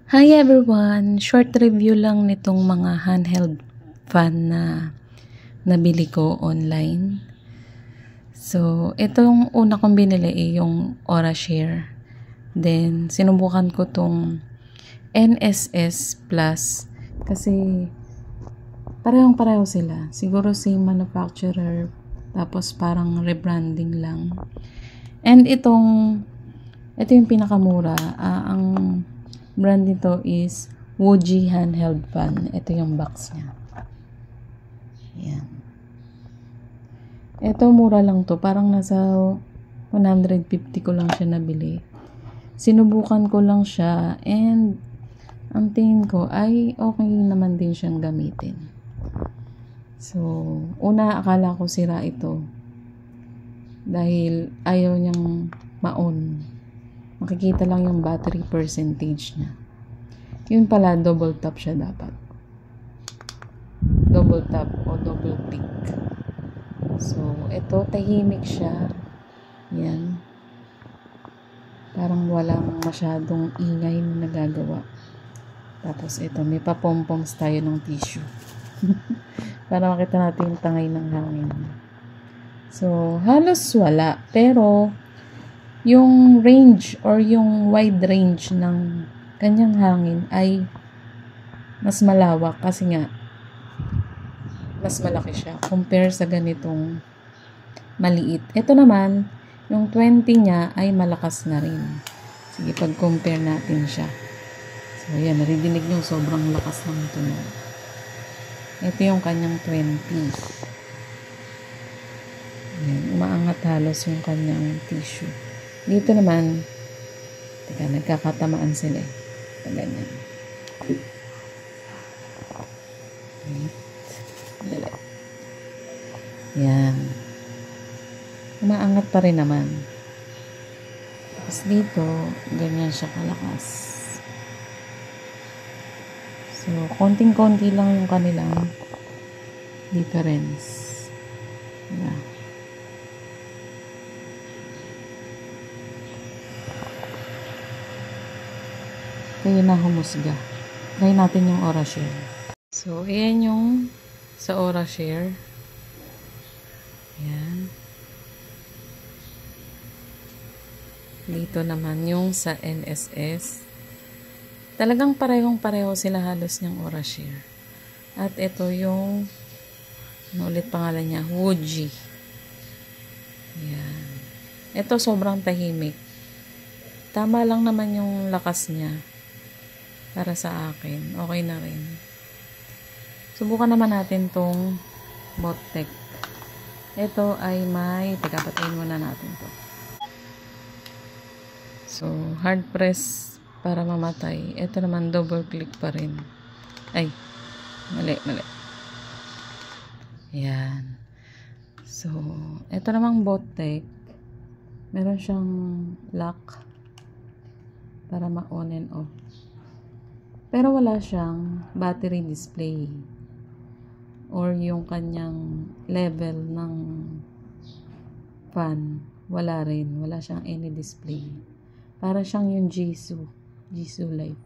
Hi everyone! Short review lang nitong mga handheld fan na nabili ko online. So, itong una kong binili yung Aurashare. Then, sinubukan ko tong NSS Plus kasi parehong-pareho sila. Siguro same manufacturer, tapos parang rebranding lang. And ito yung pinakamura. Ang brand nito is Woji handheld fan. Ito yung box niya. Yan. Ito mura lang to. Parang nasa 150 ko lang siya nabili. Sinubukan ko lang siya and ang tingin ko ay okay naman din siyang gamitin. So, una akala ko sira ito. Dahil ayaw niyang ma-on. Makikita lang yung battery percentage niya. Yun pala, double tap siya dapat. Double tap o double click. So, ito, tahimik siya. Yan. Parang walang masyadong ingay na nagagawa. Tapos ito, may papompoms tayo ng tissue. Para makita natin yung tangay ng hangin. So, halos wala. Pero, yung range or yung wide range ng kanyang hangin ay mas malawak kasi nga mas malaki siya compare sa ganitong maliit. Ito naman, yung 20 niya ay malakas na rin. Sige, pag-compare natin siya. So, yan, naridinig nyo, sobrang lakas ng tunog. Ito yung kanyang 20. Yan, umaangat halos yung kanyang tissue. Dito naman, teka, nagkakatamaan sila eh. Ganyan. Wait. Dali. Yan. Umaangat pa rin naman. Tapos dito, ganyan siya kalakas. So, konting-konti lang yung kanilang difference. Diba? Kayo na humusga. Try natin yung Aurashare. So, ayan yung sa Aurashare. Ayan. Dito naman yung sa NSS. Talagang parehong-pareho sila halos niyang Aurashare. At ito yung ulit pangalan niya, Woji. Ayan. Ito sobrang tahimik. Tama lang naman yung lakas niya. Para sa akin, okay na rin. Subukan naman natin tong Bottech. Ito ay may, teka, patayin muna natin to. So, hard press para mamatay. Ito naman, double click pa rin. Ay, mali. Yan. So, ito namang Bottech. Meron siyang lock para ma-on and off. Pero wala siyang battery display or yung kanyang level ng fan. Wala rin. Wala siyang any display. Para siyang yung Jisoo Life.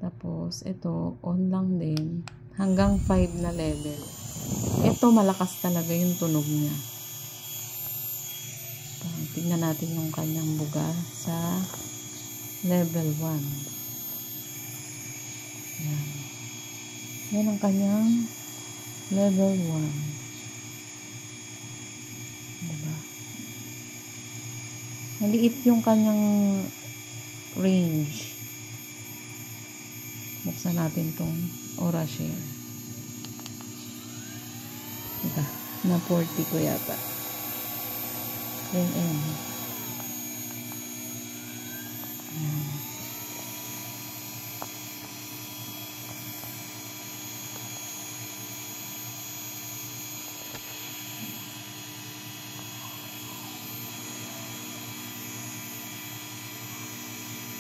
Tapos, ito, on lang din. Hanggang 5 na level. Ito, malakas talaga yung tunog niya. Tignan natin yung kanyang buga sa level 1. Yan. Yan ang kanyang level 1. Diba? Maliit yung kanyang range. Buksan natin tong Aurashare. Diba? Na 40 ko yata. Yan. Yan.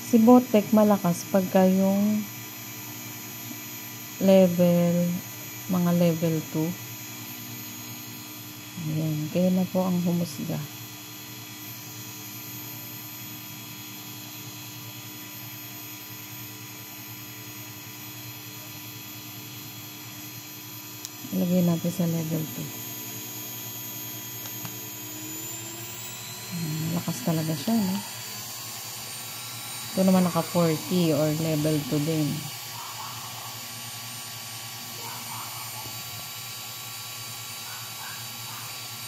Si Bottech malakas pagka yung mga level 2. Ayan, kaya na po ang humusga. Ilagay natin sa level 2. Malakas talaga siya, no? Ito naman naka 40 or level 2 din.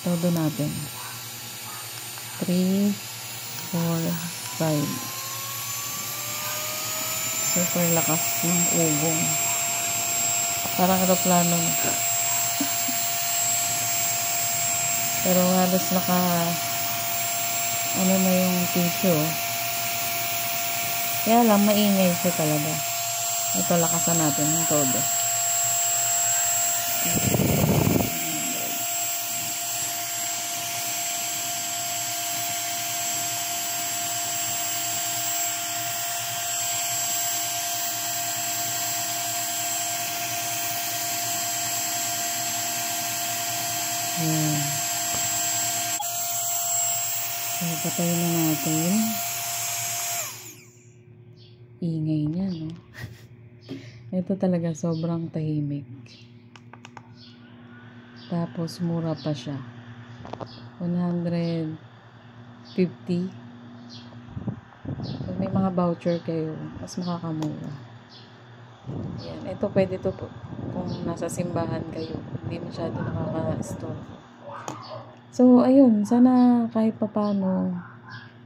Todo natin. 3, 4, 5. Super lakas ng ugong. Parang aeroplano. Pero halos ano na yung tissue. Kaya lang, maingay siya talaga. Ito, lakasan natin ng todo. Ayan. So, patayin na natin. Ingay niya, no? Ito talaga sobrang tahimik. Tapos, mura pa siya. 150. Pag may mga voucher kayo, mas makakamura. Ayan. Ito, pwede to po kung nasa simbahan kayo. Hindi masyado nakaka-store. So, ayun. Sana kahit papano,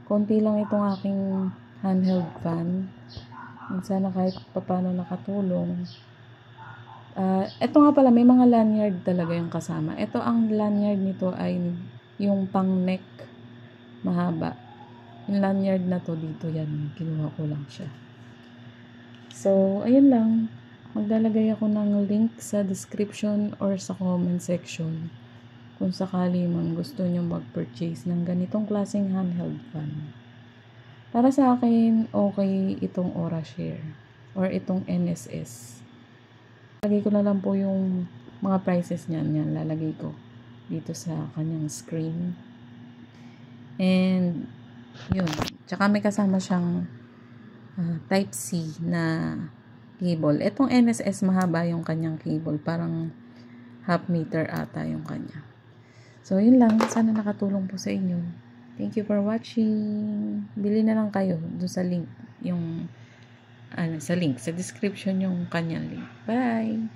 konti lang itong aking handheld fan. And sana kahit papano nakatulong. Ito nga pala, may mga lanyard talaga yung kasama. Ito, ang lanyard nito ay yung pang neck mahaba. Yung lanyard na to dito, yan. Kinuha ko lang siya. So, ayun lang. Maglalagay ako ng link sa description or sa comment section kung sakali man gusto nyo mag-purchase ng ganitong klaseng handheld fan. Para sa akin, okay itong Aura-Share or itong NSS. Lagay ko na lang po yung mga prices niyan. Yan, lalagay ko dito sa kanyang screen. And, yun. Tsaka may kasama siyang Type-C na cable. Itong NSS, mahaba yung kanyang cable. Parang half meter ata yung kanya. So, yun lang. Sana nakatulong po sa inyo. Thank you for watching. Bili na lang kayo doon sa link. Sa description yung kanyang link. Bye!